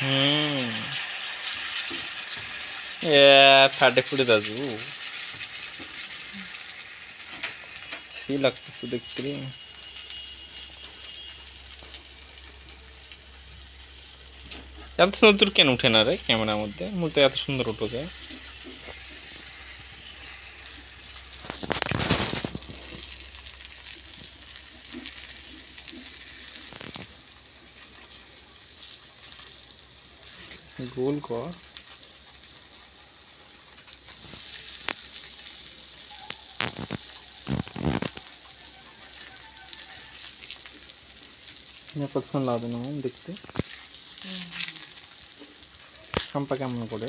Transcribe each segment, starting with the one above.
হুম ফাটে ফুটে দাদু সেই লাগতেছে দেখতে রে। এত সুন্দর তোর কেন উঠে না রে ক্যামেরার মধ্যে? মূলত এত সুন্দর উঠো যায়। গোল কর। কত সুন্দর লাগবে না দেখতে? সম্পা কেমন করে?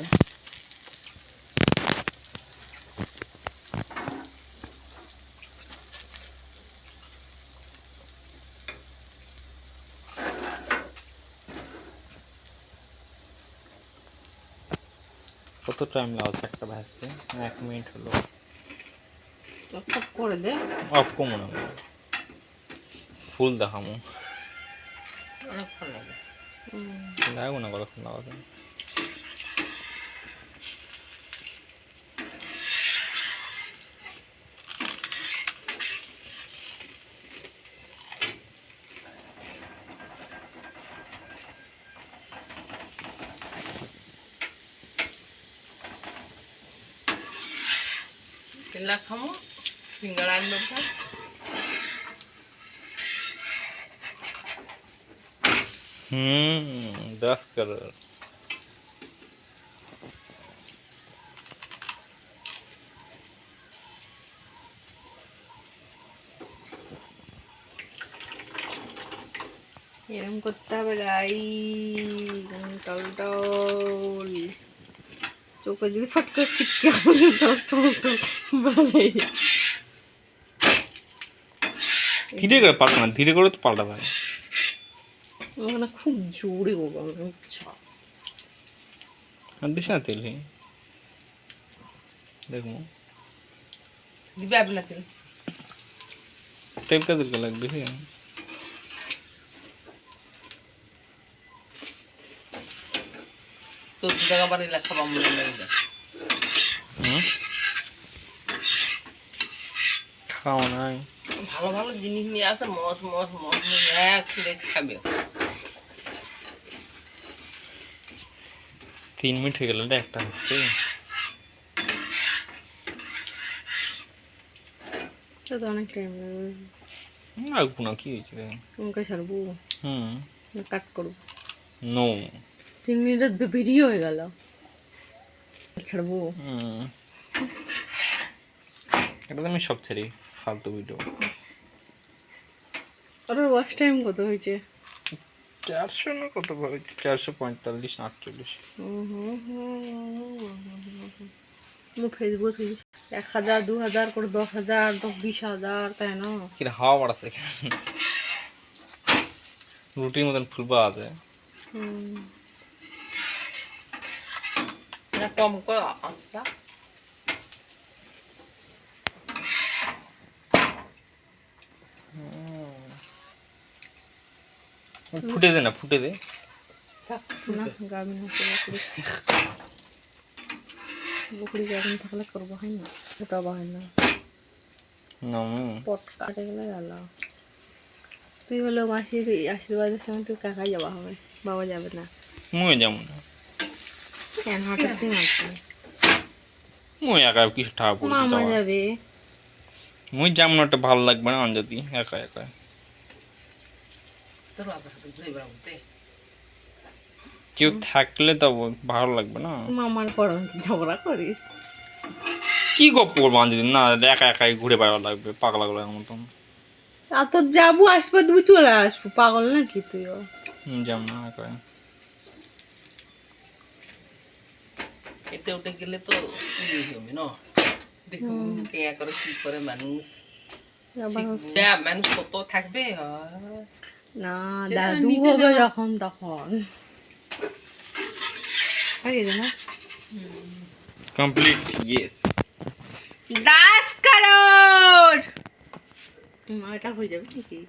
কত টাইম লাগছে একটা ভাজতে? 1 মিনিট হলো। সব করে দে। অফ কমো না, ফুল দেখামো। অনেকক্ষণ লাগে। লাগবো না, কতক্ষণ লাগাবে? তেলা খামো সিঙ্গাড়া আনবে কোথায়? दस कलर এরকম করতে হবে গাই টল টল চোখে যদি ফট করে ছিটকে धीरे कर पालना, धीरे करो तो पाल्टा भाई। ওখানে খুব জোরে গরম ইচ্ছা दिशा तेल है देखो দিবে আপনার তেল तेल का दिल का लग भी है। তো জায়গা বাড়ি লেখা বাম खाओ ना ভালো ভালো জিনিস নিয়ে আসে মস মস মস এক খেলে খাবে 3 मिनट हो गया একটা হচ্ছে তো অনেক টাইম লাগবে আর কোন কি হইছে রে তোমাকে ছাড়বো কাট করব নো 3 মিনিট ভিডিও হয়ে গেল ছাড়বো এটা তো আমি সব ছেড়ে ফালতু ভিডিও। আর ওয়াচ টাইম কত হয়েছে? 400 না কত হয়েছে? 445 48। ফেসবুক 1000 2000 করে 10000 20,000 তাই না? কি হাওয়া বাড়াছে রুটির মতন ফুল পাওয়া যায়। কম করে আচ্ছা ফুটে দে না, ফুটে দে না গাবিন হচ্ছে বকরি গাবিন থাকলে করবো হয় না ছোটা হয় না পট কাটে গেলে গেল তুই হলো মাসির আশীর্বাদের সময় তুই কাকাই যাওয়া হবে বাবা যাবে না মুই যাবো না কেন হঠাৎ দিন আছে মুই একা কিছু টাকা পড়ে মামা যাবে মুই যাবো না, একটা ভালো লাগবে না অঞ্জলি একা একা। কেউ থাকলে তো ভালো লাগবে না। মামার পরম ঝগড়া করিস কি গপ্প করবো অঞ্জলি? না একা একাই ঘুরে বেড়া লাগবে পাগলা গলার মতন। আর তো যাবো আসবো তুমি চলে আসবো পাগল নাকি তুইও? যাবো না একা। এতে উঠে গেলে তো হবে না দেখুন কেয়া করে কি করে মানুষ মানুষ কত থাকবে না দাদু হবে যখন তখন কমপ্লিট ইয়েস 10 কারোর এটা হয়ে যাবে নাকি?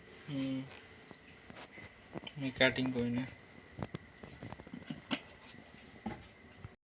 আমি কাটিং করি না।